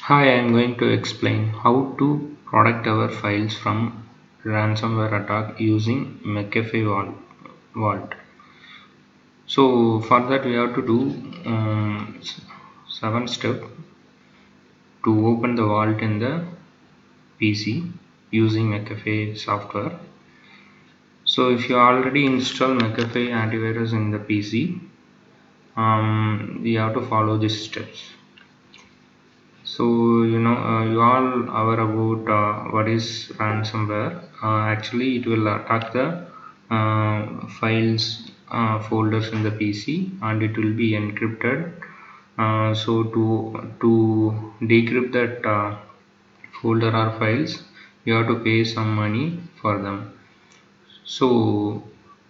Hi, I am going to explain how to protect our files from ransomware attack using McAfee Vault. So for that we have to do 7 steps to open the vault in the PC using McAfee software. So if you already install McAfee antivirus in the PC, you have to follow these steps. So you all aware about what is ransomware. Actually it will attack the files folders in the PC, and it will be encrypted. So to decrypt that folder or files, you have to pay some money for them. So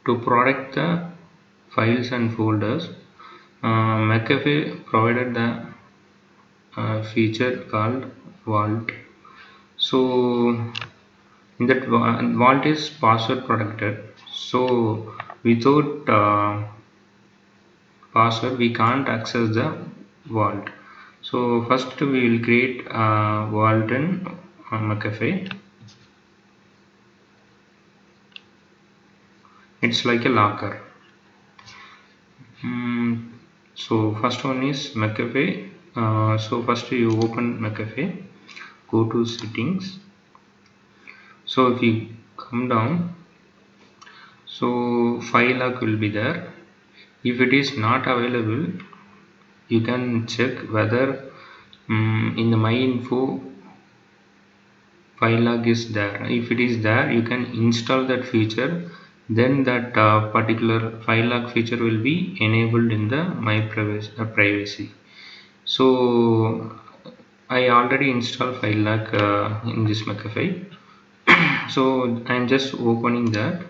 to protect the files and folders, McAfee provided the feature called vault. So in that vault is password protected. So without password we can't access the vault. So first we will create a vault in McAfee. It's like a locker. So first one is McAfee. So first you open McAfee, go to settings. So if you come down, so file lock will be there. If it is not available, you can check whether in the my info file lock is there. If it is there, you can install that feature. Then that particular file lock feature will be enabled in the my privacy. So I already installed file lock in this McAfee. So I am just opening that.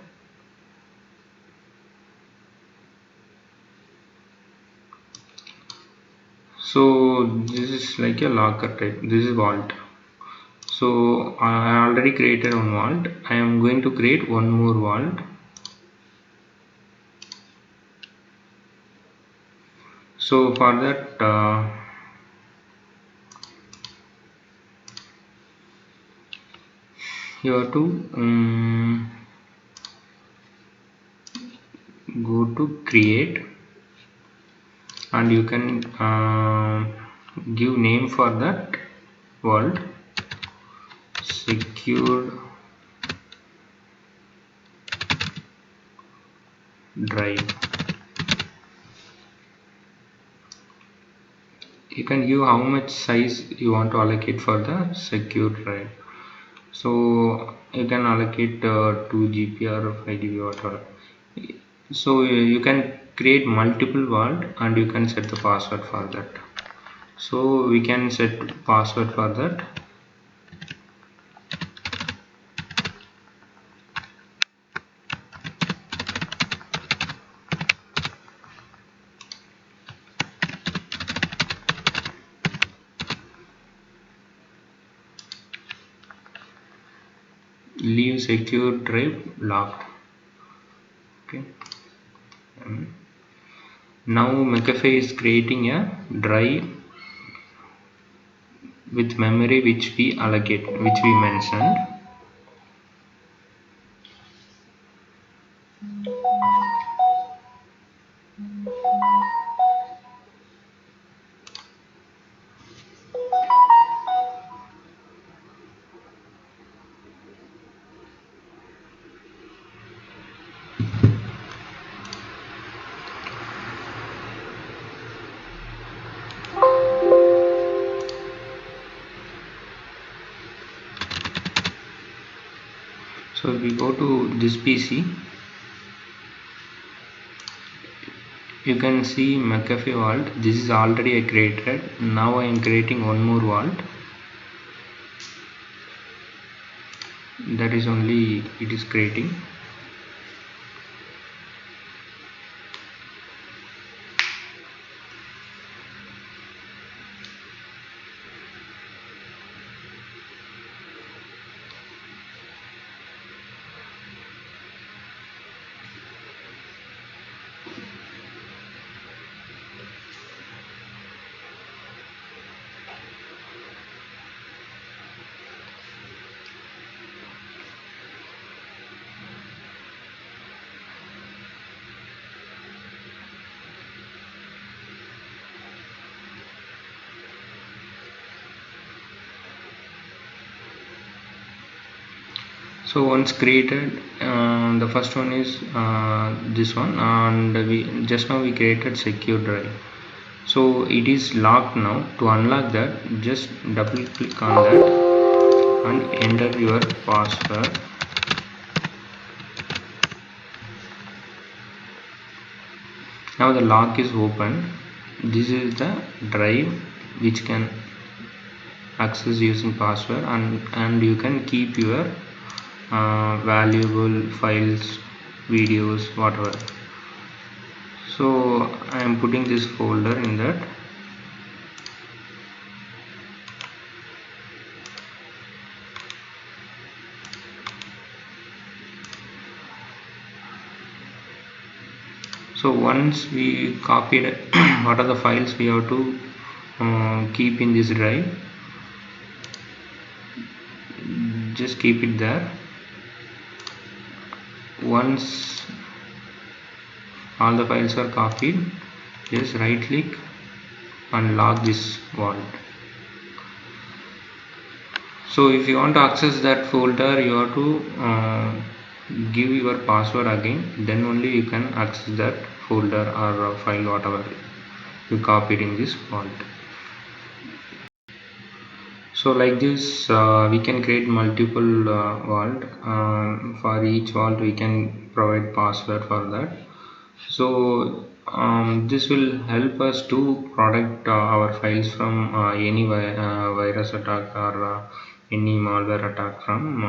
So this is like a locker type. This is vault. So I already created one vault. I am going to create one more vault. So for that you have to go to create, and you can give name for that vault, secured drive. You can give how much size you want to allocate for the secure drive. So you can allocate 2 GB or 5 GB whatever. So you can create multiple vault, and you can set the password for that. So we can set password for that. Leave secure drive locked. Okay. Now McAfee is creating a drive with memory which we allocate, which we mentioned. So if we go to this PC, you can see McAfee vault. This is already created. Now I am creating one more vault. That is only it is creating. So once created, the first one is this one, and we just now we created secure drive. So it is locked now. To unlock that, just double click on that and enter your password. Now the lock is open. This is the drive which can access using password, and you can keep your valuable files, videos, whatever. So I am putting this folder in that. So once we copied what are the files we have to keep in this drive, just keep it there. Once all the files are copied, just right click and lock this vault. So if you want to access that folder, you have to give your password again, then only you can access that folder or file, whatever you copied in this vault. So like this we can create multiple vault. For each vault we can provide password for that. So this will help us to protect our files from any virus attack or any malware attack from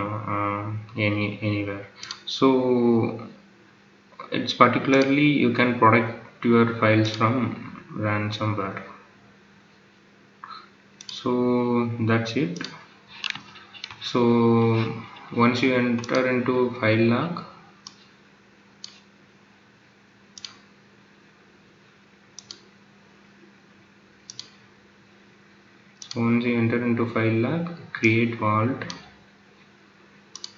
anywhere. So it's particularly you can protect your files from ransomware. So that's it. So once you enter into file lock, create vault.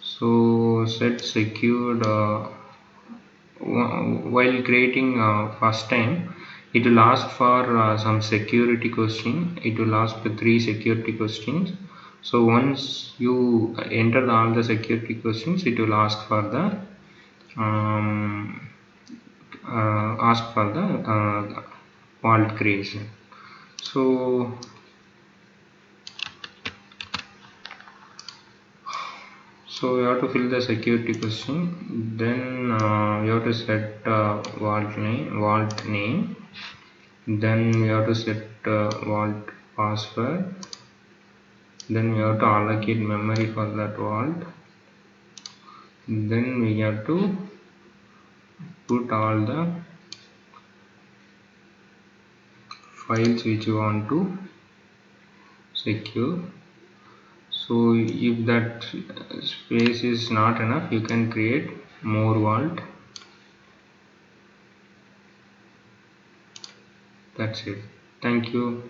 So set secured. While creating first time, it will ask for some security question. It will ask for 3 security questions. So once you enter all the security questions, it will ask for the um, vault creation. So you have to fill the security question, then you have to set vault name, then you have to set vault password, then we have to allocate memory for that vault, then we have to put all the files which you want to secure. So if that space is not enough, you can create more vault. That's it. Thank you.